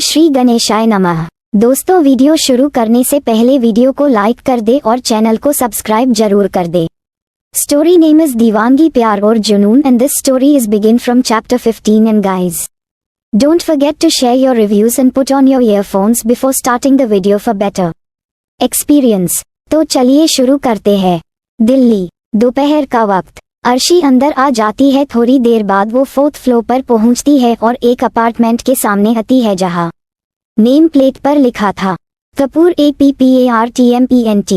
श्री गणेशाय नमः। दोस्तों, वीडियो शुरू करने से पहले वीडियो को लाइक कर दे और चैनल को सब्सक्राइब जरूर कर दे। स्टोरी नेम इज दीवानगी प्यार और जुनून and this story is begin from chapter 15 and guys don't forget to share your reviews and put on your earphones before starting the video for better experience. तो चलिए शुरू करते हैं। दिल्ली, दोपहर का वक्त। अर्शी अंदर आ जाती है। थोड़ी देर बाद वो 4th फ्लोर पर पहुंचती है और एक अपार्टमेंट के सामने आती है जहां नेम प्लेट पर लिखा था कपूर APPARTMENT।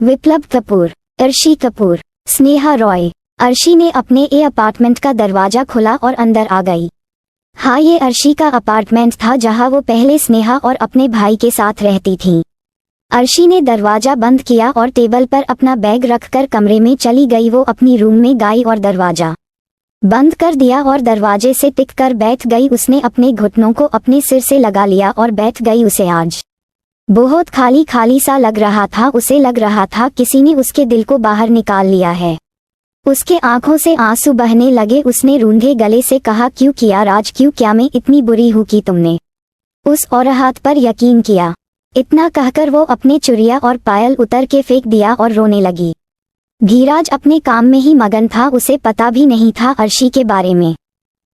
विप्लव कपूर, अर्शी कपूर, स्नेहा रॉय। अर्शी ने अपने अपार्टमेंट का दरवाजा खोला और अंदर आ गई। हाँ, ये अर्शी का अपार्टमेंट था जहां वो पहले स्नेहा और अपने भाई के साथ रहती थी। अर्शी ने दरवाजा बंद किया और टेबल पर अपना बैग रखकर कमरे में चली गई। वो अपनी रूम में गई और दरवाजा बंद कर दिया और दरवाजे से टिक कर बैठ गई। उसने अपने घुटनों को अपने सिर से लगा लिया और बैठ गई। उसे आज बहुत खाली खाली सा लग रहा था। उसे लग रहा था किसी ने उसके दिल को बाहर निकाल लिया है। उसके आंखों से आंसू बहने लगे। उसने रूंधे गले से कहा, क्यों किया राज, क्यों? क्या मैं इतनी बुरी हूँ कि तुमने उस औरत पर यकीन किया? इतना कहकर वो अपने चुड़िया और पायल उतर के फेंक दिया और रोने लगी। धीराज अपने काम में ही मगन था। उसे पता भी नहीं था अर्शी के बारे में।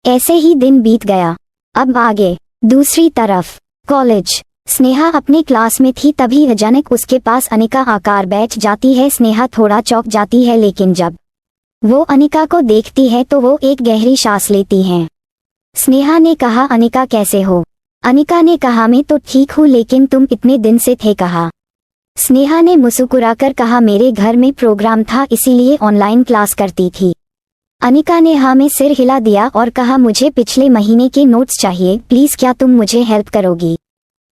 ऐसे ही दिन बीत गया। अब आगे। दूसरी तरफ कॉलेज। स्नेहा अपने क्लास में थी तभी अचानक उसके पास अनिका आकर बैठ जाती है। स्नेहा थोड़ा चौंक जाती है, लेकिन जब वो अनिका को देखती है तो वो एक गहरी सांस लेती है। स्नेहा ने कहा, अनिका कैसे हो? अनिका ने कहा, मैं तो ठीक हूँ, लेकिन तुम इतने दिन से थे कहाँ? स्नेहा ने मुस्कुराकर कहा, मेरे घर में प्रोग्राम था इसीलिए ऑनलाइन क्लास करती थी। अनिका ने हाँ में सिर हिला दिया और कहा, मुझे पिछले महीने के नोट्स चाहिए, प्लीज क्या तुम मुझे हेल्प करोगी?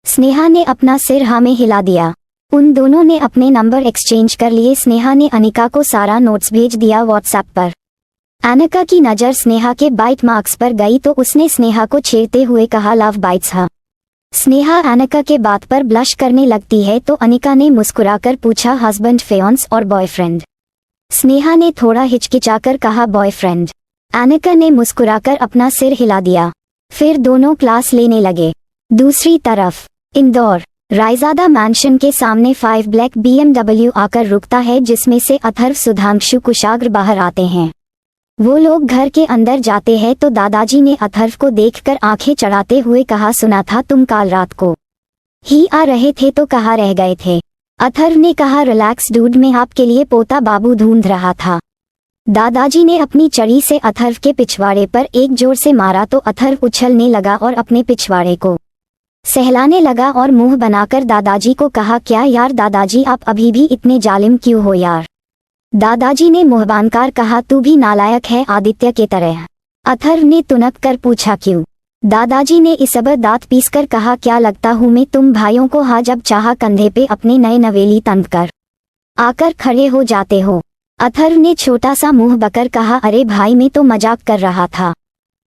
स्नेहा ने अपना सिर हाँ में हिला दिया। उन दोनों ने अपने नंबर एक्सचेंज कर लिए। स्नेहा ने अनिका को सारा नोट्स भेज दिया व्हाट्सएप पर। अनिका की नज़र स्नेहा के बाइट मार्क्स पर गई तो उसने स्नेहा को छेड़ते हुए कहा, लव बाइट्स। हाँ। स्नेहा अनिका के बात पर ब्लश करने लगती है तो अनिका ने मुस्कुराकर पूछा, हस्बैंड, फियांस और बॉयफ्रेंड? स्नेहा ने थोड़ा हिचकिचाकर कहा, बॉयफ्रेंड। अनिका ने मुस्कुराकर अपना सिर हिला दिया। फिर दोनों क्लास लेने लगे। दूसरी तरफ इंदौर। रायजादा मैंशन के सामने 5 ब्लैक BMW आकर रुकता है, जिसमें से अथर्व, सुधांशु, कुशाग्र बाहर आते हैं। वो लोग घर के अंदर जाते हैं तो दादाजी ने अथर्व को देखकर आंखें चढ़ाते हुए कहा, सुना था तुम कल रात को ही आ रहे थे, तो कहाँ रह गए थे? अथर्व ने कहा, रिलैक्स डूड, मैं आपके लिए पोता बाबू ढूंढ रहा था। दादाजी ने अपनी चड़ी से अथर्व के पिछवाड़े पर एक जोर से मारा तो अथर्व उछलने लगा और अपने पिछवाड़े को सहलाने लगा और मुंह बनाकर दादाजी को कहा, क्या यार दादाजी, आप अभी भी इतने जालिम क्यों हो यार? दादाजी ने मुंह बांधकर कहा, तू भी नालायक है आदित्य के तरह। अथर्व ने तुनक कर पूछा, क्यों? दादाजी ने इस बार दांत पीसकर कहा, क्या लगता हूँ मैं तुम भाइयों को? हाँ, जब चाहा कंधे पे अपने नए नवेली तंद कर आकर खड़े हो जाते हो। अथर्व ने छोटा सा मुंह बकर कहा, अरे भाई, मैं तो मजाक कर रहा था।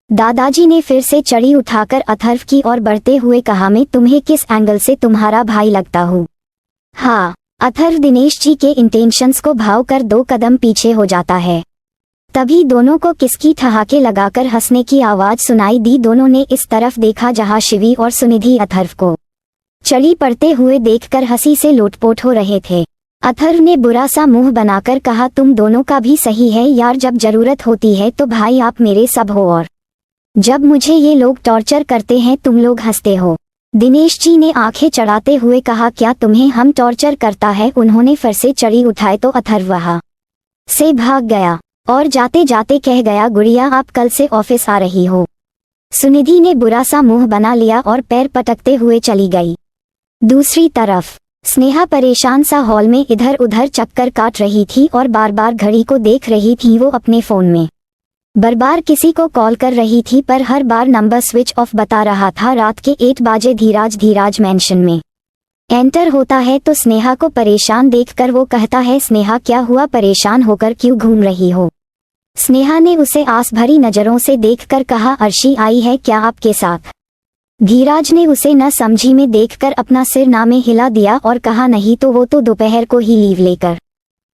दादाजी ने फिर से चड़ी उठाकर अथर्व की ओर बढ़ते हुए कहा, मैं तुम्हें किस एंगल से तुम्हारा भाई लगता हूँ? हाँ। अथर्व दिनेश जी के इंटेंशंस को भाव कर 2 कदम पीछे हो जाता है। तभी दोनों को किसकी ठहाके लगाकर हंसने की आवाज सुनाई दी। दोनों ने इस तरफ देखा जहां शिवी और सुनिधि अथर्व को चढ़ी पड़ते हुए देखकर हंसी से लोटपोट हो रहे थे। अथर्व ने बुरा सा मुंह बनाकर कहा, तुम दोनों का भी सही है यार, जब जरूरत होती है तो भाई आप मेरे सब हो, और जब मुझे ये लोग टॉर्चर करते हैं तुम लोग हंसते हो। दिनेश जी ने आंखें चढ़ाते हुए कहा, क्या तुम्हें हम टॉर्चर करता है? उन्होंने फिर से चढ़ी उठाए तो अथर्व वहां से भाग गया और जाते जाते कह गया, गुड़िया आप कल से ऑफिस आ रही हो? सुनिधि ने बुरा सा मुंह बना लिया और पैर पटकते हुए चली गई। दूसरी तरफ स्नेहा परेशान सा हॉल में इधर उधर चक्कर काट रही थी और बार बार घड़ी को देख रही थी। वो अपने फोन में बार बार किसी को कॉल कर रही थी पर हर बार नंबर स्विच ऑफ बता रहा था। रात के 8 बजे धीराज मैंशन में एंटर होता है तो स्नेहा को परेशान देखकर वो कहता है, स्नेहा क्या हुआ, परेशान होकर क्यों घूम रही हो? स्नेहा ने उसे आस भरी नजरों से देखकर कहा, अर्शी आई है क्या आपके साथ? धीराज ने उसे न समझी में देखकर अपना सिर ना में हिला दिया और कहा, नहीं तो वो तो दोपहर को ही लीव लेकर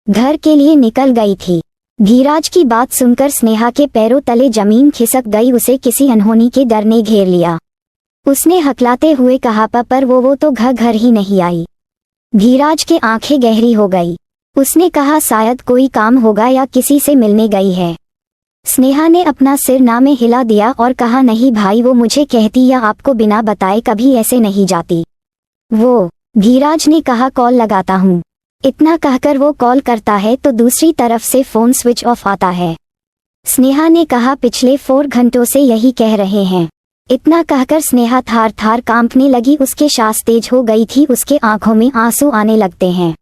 घर के लिए निकल गई थी। धीराज की बात सुनकर स्नेहा के पैरों तले जमीन खिसक गई। उसे किसी अनहोनी के डर ने घेर लिया। उसने हकलाते हुए कहा पर वो तो घर ही नहीं आई। धीराज के आंखें गहरी हो गई। उसने कहा शायद कोई काम होगा या किसी से मिलने गई है। स्नेहा ने अपना सिर ना में हिला दिया और कहा नहीं भाई, वो मुझे कहती या आपको बिना बताए कभी ऐसे नहीं जाती। वो, धीराज ने कहा कॉल लगाता हूँ। इतना कहकर वो कॉल करता है तो दूसरी तरफ से फोन स्विच ऑफ आता है। स्नेहा ने कहा पिछले 4 घंटों से यही कह रहे हैं। इतना कहकर स्नेहा थार थार कांपने लगी। उसके सांस तेज हो गई थी, उसके आंखों में आंसू आने लगते हैं।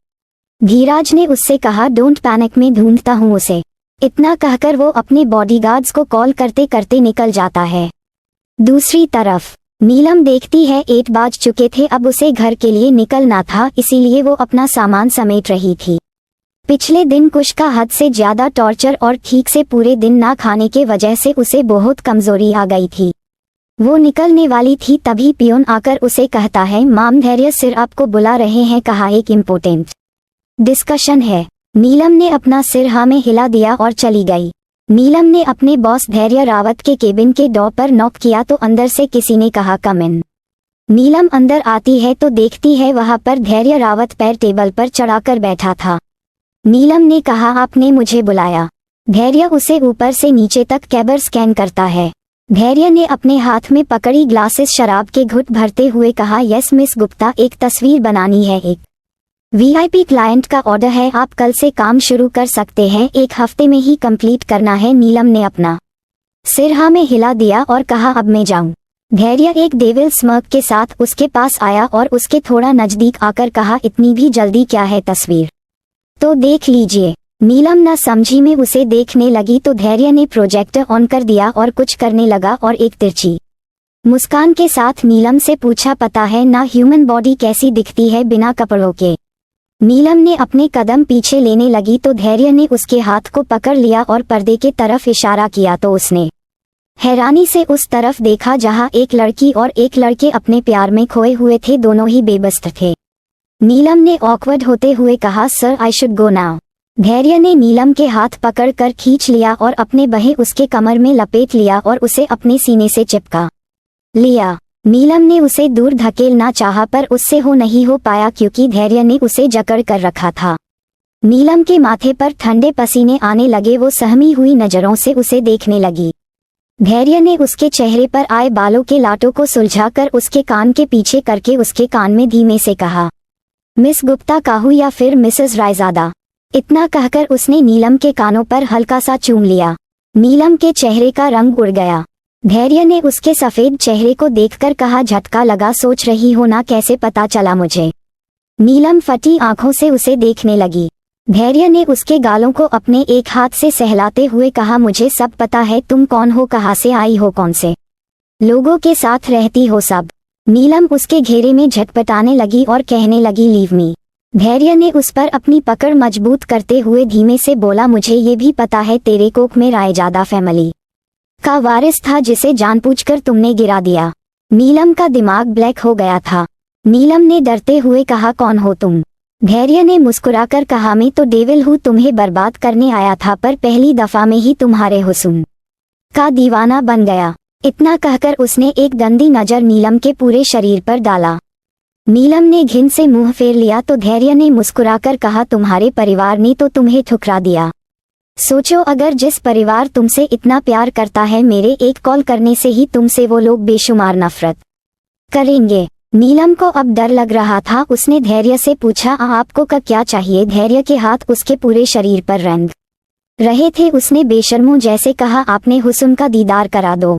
धीराज ने उससे कहा डोंट पैनिक, मैं ढूंढता हूँ उसे। इतना कहकर वो अपने बॉडीगार्ड्स को कॉल करते करते निकल जाता है। दूसरी तरफ नीलम देखती है 8 बज चुके थे, अब उसे घर के लिए निकलना था, इसीलिए वो अपना सामान समेट रही थी। पिछले दिन कुश का हद से ज्यादा टॉर्चर और ठीक से पूरे दिन ना खाने के वजह से उसे बहुत कमजोरी आ गई थी। वो निकलने वाली थी तभी पियोन आकर उसे कहता है माम धैर्य सिर आपको बुला रहे हैं, कहा एक इम्पोर्टेंट डिस्कशन है। नीलम ने अपना सिर हाँ में हिला दिया और चली गई। नीलम ने अपने बॉस धैर्य रावत के केबिन के डोर पर नॉक किया तो अंदर से किसी ने कहा कम इन। नीलम अंदर आती है तो देखती है वहां पर धैर्य रावत पैर टेबल पर चढ़ाकर बैठा था। नीलम ने कहा आपने मुझे बुलाया। धैर्य उसे ऊपर से नीचे तक कैबर स्कैन करता है। धैर्य ने अपने हाथ में पकड़ी ग्लासेस शराब के घुट भरते हुए कहा यस मिस गुप्ता, एक तस्वीर बनानी है, एक वीआईपी क्लाइंट का ऑर्डर है, आप कल से काम शुरू कर सकते हैं, 1 हफ्ते में ही कंप्लीट करना है। नीलम ने अपना सिर हाँ में हिला दिया और कहा अब मैं जाऊं। धैर्य एक डेविल स्मर्क के साथ उसके पास आया और उसके थोड़ा नजदीक आकर कहा इतनी भी जल्दी क्या है, तस्वीर तो देख लीजिए। नीलम न समझी में उसे देखने लगी तो धैर्य ने प्रोजेक्टर ऑन कर दिया और कुछ करने लगा और एक तिरछी मुस्कान के साथ नीलम से पूछा पता है ना ह्यूमन बॉडी कैसी दिखती है बिना कपड़ों के। नीलम ने अपने कदम पीछे लेने लगी तो धैर्य ने उसके हाथ को पकड़ लिया और पर्दे के तरफ इशारा किया तो उसने हैरानी से उस तरफ देखा जहां एक लड़की और एक लड़के अपने प्यार में खोए हुए थे, दोनों ही बेबस थे। नीलम ने ऑकवर्ड होते हुए कहा sir I should go now. धैर्य ने नीलम के हाथ पकड़कर खींच लिया और अपने बहे उसके कमर में लपेट लिया और उसे अपने सीने से चिपका लिया। नीलम ने उसे दूर धकेलना चाहा पर उससे नहीं हो पाया क्योंकि धैर्य ने उसे जकड़ कर रखा था। नीलम के माथे पर ठंडे पसीने आने लगे, वो सहमी हुई नजरों से उसे देखने लगी। धैर्य ने उसके चेहरे पर आए बालों के लाटों को सुलझाकर उसके कान के पीछे करके उसके कान में धीमे से कहा मिस गुप्ता कहूँ या फिर मिसेस रायजादा। इतना कहकर उसने नीलम के कानों पर हल्का सा चूम लिया। नीलम के चेहरे का रंग उड़ गया। धैर्य ने उसके सफेद चेहरे को देखकर कहा झटका लगा, सोच रही हो ना कैसे पता चला मुझे। नीलम फटी आंखों से उसे देखने लगी। धैर्य ने उसके गालों को अपने एक हाथ से सहलाते हुए कहा मुझे सब पता है, तुम कौन हो, कहाँ से आई हो, कौन से लोगों के साथ रहती हो, सब। नीलम उसके घेरे में झटपटाने लगी और कहने लगी लीव मी। धैर्य ने उस पर अपनी पकड़ मजबूत करते हुए धीमे से बोला मुझे ये भी पता है तेरे कोख में रायजादा फैमिली का वारिस था जिसे जानबूझकर तुमने गिरा दिया। नीलम का दिमाग ब्लैक हो गया था। नीलम ने डरते हुए कहा कौन हो तुम। धैर्य ने मुस्कुराकर कहा मैं तो डेविल हूँ, तुम्हें बर्बाद करने आया था पर पहली दफा में ही तुम्हारे हुस्न का दीवाना बन गया। इतना कहकर उसने एक गंदी नजर नीलम के पूरे शरीर पर डाला। नीलम ने घिन से मुंह फेर लिया तो धैर्य ने मुस्कुराकर कहा तुम्हारे परिवार ने तो तुम्हें ठुकरा दिया। सोचो अगर जिस परिवार तुमसे इतना प्यार करता है, मेरे एक कॉल करने से ही तुमसे वो लोग बेशुमार नफरत करेंगे। नीलम को अब डर लग रहा था। उसने धैर्य से पूछा आपको का क्या चाहिए। धैर्य के हाथ उसके पूरे शरीर पर रंग रहे थे। उसने बेशर्मों जैसे कहा आपने हुस्न का दीदार करा दो।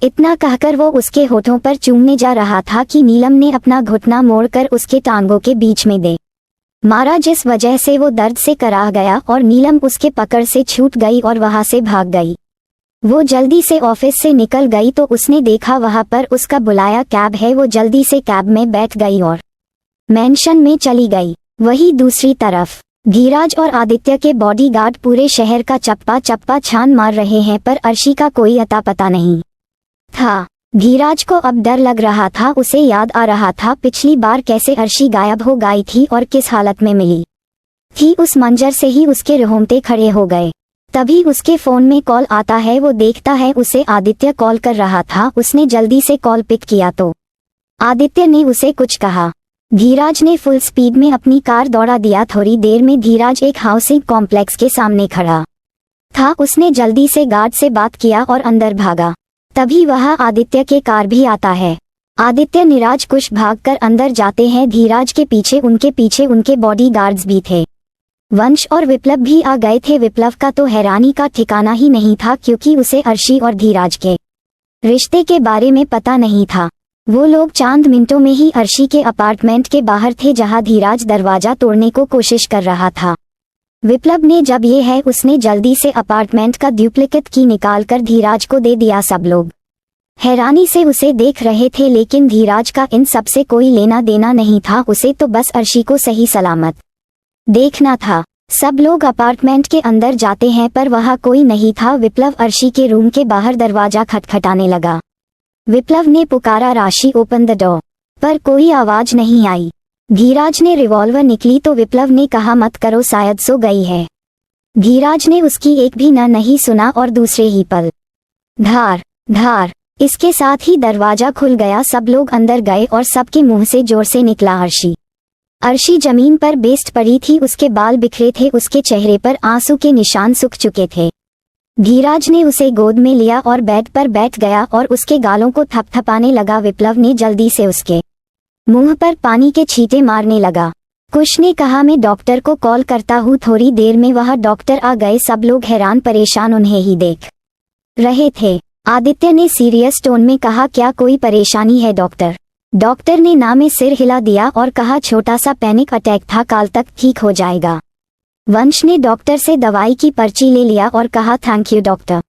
इतना कहकर वो उसके होठों पर चूमने जा रहा था कि नीलम ने अपना घुटना मोड़कर उसके टांगों के बीच में दे मारा, जिस वजह से वो दर्द से कराह गया और नीलम उसके पकड़ से छूट गई और वहां से भाग गई। वो जल्दी से ऑफिस से निकल गई तो उसने देखा वहां पर उसका बुलाया कैब है। वो जल्दी से कैब में बैठ गई और मैंशन में चली गई। वहीं दूसरी तरफ धीराज और आदित्य के बॉडीगार्ड पूरे शहर का चप्पा चप्पा छान मार रहे हैं पर अर्शी का कोई अता पता नहीं था। धीराज को अब डर लग रहा था। उसे याद आ रहा था पिछली बार कैसे अर्शी गायब हो गई थी और किस हालत में मिली थी। उस मंजर से ही उसके रोंगटे खड़े हो गए। तभी उसके फोन में कॉल आता है। वो देखता है उसे आदित्य कॉल कर रहा था। उसने जल्दी से कॉल पिक किया तो आदित्य ने उसे कुछ कहा। धीराज ने फुल स्पीड में अपनी कार दौड़ा दिया। थोड़ी देर में धीराज एक हाउसिंग कॉम्प्लेक्स के सामने खड़ा था। उसने जल्दी से गार्ड से बात किया और अंदर भागा। तभी वहां आदित्य के कार भी आता है। आदित्य नीरज कुश भागकर अंदर जाते हैं। धीराज के पीछे उनके बॉडीगार्ड्स भी थे। वंश और विप्लव भी आ गए थे। विप्लव का तो हैरानी का ठिकाना ही नहीं था, क्योंकि उसे अर्शी और धीराज के रिश्ते के बारे में पता नहीं था। वो लोग चंद मिनटों में ही अर्शी के अपार्टमेंट के बाहर थे, जहां धीराज दरवाजा तोड़ने को कोशिश कर रहा था। विप्लव ने जब ये है उसने जल्दी से अपार्टमेंट का डुप्लीकेट की निकालकर धीराज को दे दिया। सब लोग हैरानी से उसे देख रहे थे, लेकिन धीराज का इन सब से कोई लेना देना नहीं था। उसे तो बस अर्शी को सही सलामत देखना था। सब लोग अपार्टमेंट के अंदर जाते हैं पर वहां कोई नहीं था। विप्लव अर्शी के रूम के बाहर दरवाजा खटखटाने लगा। विप्लव ने पुकारा, राशि ओपन द डोर, पर कोई आवाज नहीं आई। धीराज ने रिवॉल्वर निकली तो विप्लव ने कहा, मत करो, शायद सो गई है। धीराज ने उसकी एक भी न नहीं सुना और दूसरे ही पल धार धार इसके साथ ही दरवाजा खुल गया। सब लोग अंदर गए और सबके मुंह से जोर से निकला, अर्शी। अर्शी जमीन पर बेस्ट पड़ी थी। उसके बाल बिखरे थे। उसके चेहरे पर आंसू के निशान सूख चुके थे। धीराज ने उसे गोद में लिया और बेड पर बैठ गया और उसके गालों को थपथपाने लगा। विप्लव ने जल्दी से उसके मुंह पर पानी के छींटे मारने लगा। कुश ने कहा, मैं डॉक्टर को कॉल करता हूँ। थोड़ी देर में वह डॉक्टर आ गए। सब लोग हैरान परेशान उन्हें ही देख रहे थे। आदित्य ने सीरियस टोन में कहा, क्या कोई परेशानी है डॉक्टर? डॉक्टर ने ना में सिर हिला दिया और कहा, छोटा सा पैनिक अटैक था, काल तक ठीक हो जाएगा। वंश ने डॉक्टर से दवाई की पर्ची ले लिया और कहा, थैंक यू डॉक्टर।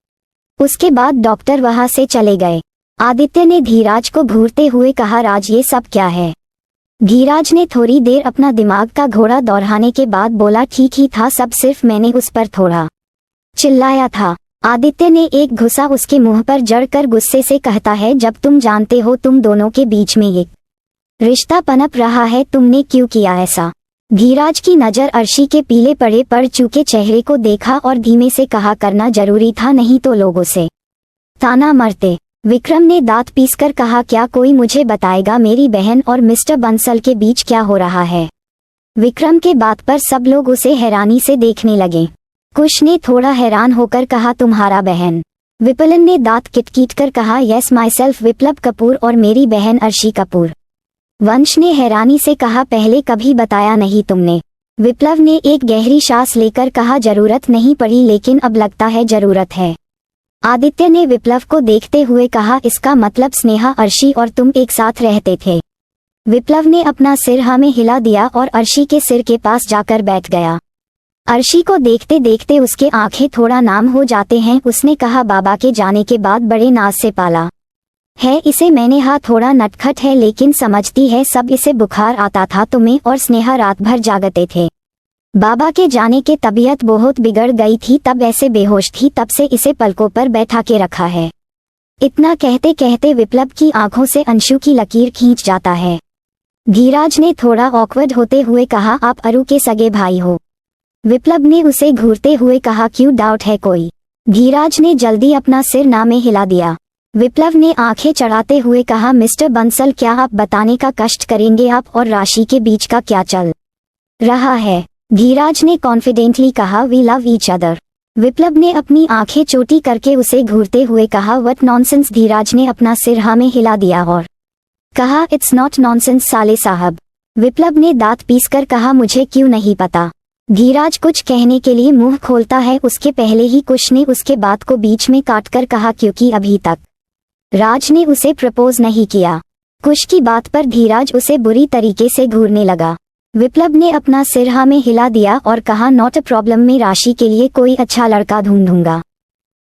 उसके बाद डॉक्टर वहां से चले गए। आदित्य ने धीराज को घूरते हुए कहा, राज ये सब क्या है? धीराज ने थोड़ी देर अपना दिमाग का घोड़ा दौड़ाने के बाद बोला, ठीक ही था सब, सिर्फ मैंने उस पर थोड़ा चिल्लाया था। आदित्य ने एक घुसा उसके मुंह पर जड़कर गुस्से से कहता है, जब तुम जानते हो तुम दोनों के बीच में एक रिश्ता पनप रहा है, तुमने क्यों किया ऐसा? धीराज की नजर अर्शी के पीले पड़ चुके चेहरे को देखा और धीमे से कहा, करना जरूरी था, नहीं तो लोगों से ताना मरते। विक्रम ने दांत पीसकर कहा, क्या कोई मुझे बताएगा मेरी बहन और मिस्टर बंसल के बीच क्या हो रहा है? विक्रम के बात पर सब लोग उसे हैरानी से देखने लगे। कुश ने थोड़ा हैरान होकर कहा, तुम्हारा बहन? विपलन ने दांत किटकिट कर कहा, यस माई सेल्फ, विप्लव कपूर और मेरी बहन अर्शी कपूर। वंश ने हैरानी से कहा, पहले कभी बताया नहीं तुमने? विप्लव ने एक गहरी सांस लेकर कहा, जरूरत नहीं पड़ी, लेकिन अब लगता है जरूरत है। आदित्य ने विप्लव को देखते हुए कहा, इसका मतलब स्नेहा, अर्शी और तुम एक साथ रहते थे? विप्लव ने अपना सिर हाँ में हिला दिया और अर्शी के सिर के पास जाकर बैठ गया। अर्शी को देखते देखते उसके आंखें थोड़ा नाम हो जाते हैं। उसने कहा, बाबा के जाने के बाद बड़े नाज से पाला है इसे मैंने। हाँ थोड़ा नटखट है, लेकिन समझती है सब। इसे बुखार आता था, तुम्हें और स्नेहा रात भर जागते थे। बाबा के जाने के तबीयत बहुत बिगड़ गई थी, तब ऐसे बेहोश थी, तब से इसे पलकों पर बैठा के रखा है। इतना कहते कहते विप्लव की आंखों से अंशु की लकीर खींच जाता है। धीराज ने थोड़ा ऑकवर्ड होते हुए कहा, आप अरु के सगे भाई हो? विप्लव ने उसे घूरते हुए कहा, क्यों डाउट है कोई? धीराज ने जल्दी अपना सिर ना में हिला दिया। विप्लव ने आंखें चढ़ाते हुए कहा, मिस्टर बंसल, क्या आप बताने का कष्ट करेंगे आप और राशि के बीच का क्या चल रहा है? धीराज ने कॉन्फिडेंटली कहा, वी लव ईच अदर। विप्लव ने अपनी आंखें चोटी करके उसे घूरते हुए कहा, व्हाट नॉनसेंस। धीराज ने अपना सिर हाँ में हिला दिया और कहा, इट्स नॉट नॉनसेंस साले साहब। विप्लव ने दांत पीसकर कहा, मुझे क्यों नहीं पता? धीराज कुछ कहने के लिए मुंह खोलता है, उसके पहले ही कुश ने उसके बात को बीच में काटकर कहा, क्योंकि अभी तक राज ने उसे प्रपोज नहीं किया। कुश की बात पर धीराज उसे बुरी तरीके से घूरने लगा। विप्लव ने अपना सिर हाँ में हिला दिया और कहा, नॉट अ प्रॉब्लम, में राशि के लिए कोई अच्छा लड़का ढूंढूंगा।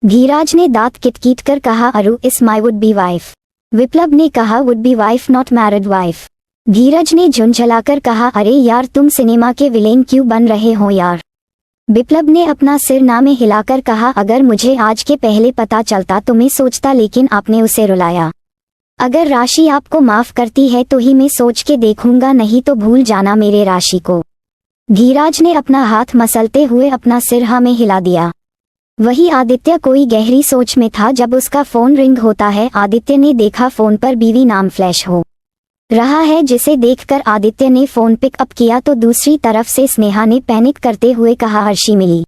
धीराज ने दांत किटकिट कर कहा, Aru is my would be wife. Viplav ने कहा, would be wife not married wife. Dheeraj ने झुंझलाकर कहा, अरे यार तुम सिनेमा के विलेन क्यों बन रहे हो यार? विप्लव ने अपना सिर ना में हिलाकर कहा, अगर मुझे आज के पहले पता चलता तो मैं सोचता, लेकिन आपने उसे रुलाया। अगर राशि आपको माफ करती है तो ही मैं सोच के देखूंगा, नहीं तो भूल जाना मेरे राशि को। धीराज ने अपना हाथ मसलते हुए अपना सिर हाँ में हिला दिया। वही आदित्य कोई गहरी सोच में था जब उसका फोन रिंग होता है। आदित्य ने देखा फोन पर बीवी नाम फ्लैश हो रहा है, जिसे देखकर आदित्य ने फोन पिकअप किया तो दूसरी तरफ से स्नेहा ने पैनिक करते हुए कहा अर्शी मिली।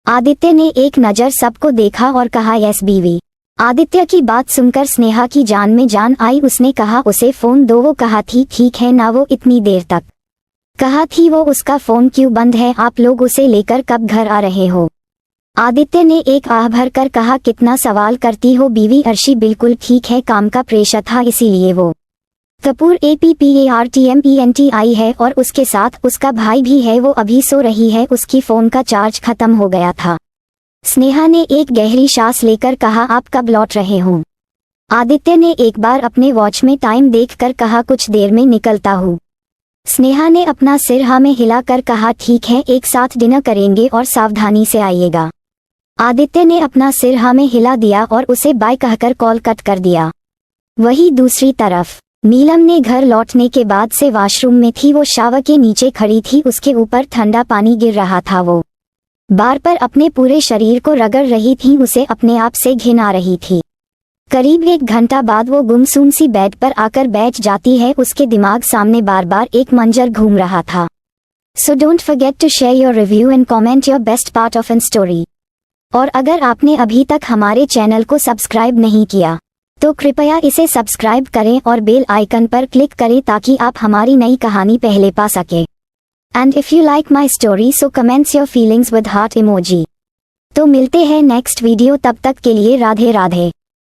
आदित्य ने एक नज़र सबको देखा और कहा यस बीवी। आदित्य की बात सुनकर स्नेहा की जान में जान आई। उसने कहा उसे फोन दो। वो कहा थी ठीक है ना, वो इतनी देर तक कहा थी वो उसका फोन क्यों बंद है, आप लोग उसे लेकर कब घर आ रहे हो। आदित्य ने एक आह भर कर कहा कितना सवाल करती हो बीवी। अर्शी बिल्कुल ठीक है, काम का प्रेशर था इसीलिए वो कपूर APPARTMENTI है और उसके साथ उसका भाई भी है, वो अभी सो रही है, उसकी फोन का चार्ज खत्म हो गया था। स्नेहा ने एक गहरी सांस लेकर कहा आप कब लौट रहे हो। आदित्य ने एक बार अपने वॉच में टाइम देखकर कहा कुछ देर में निकलता हूँ। स्नेहा ने अपना सिर हाँ में हिलाकर कहा ठीक है, एक साथ डिनर करेंगे और सावधानी से आइएगा। आदित्य ने अपना सिर हाँ में हिला दिया और उसे बाय कहकर कॉल कट कर दिया। वही दूसरी तरफ नीलम ने घर लौटने के बाद से वॉशरूम में थी। वो शावर के नीचे खड़ी थी, उसके ऊपर ठंडा पानी गिर रहा था। वो बार पर अपने पूरे शरीर को रगड़ रही थी, उसे अपने आप से घिन आ रही थी। करीब 1 घंटा बाद वो गुमसुम सी बेड पर आकर बैठ जाती है। उसके दिमाग सामने बार बार एक मंजर घूम रहा था। So don't forget to share your review and comment your best part of an story. और अगर आपने अभी तक हमारे चैनल को सब्सक्राइब नहीं किया तो कृपया इसे सब्सक्राइब करें और बेल आइकन पर क्लिक करें ताकि आप हमारी नई कहानी पहले पा सके। And if you like my story so comments your feelings with heart emoji. तो मिलते हैं नेक्स्ट वीडियो, तब तक के लिए राधे राधे।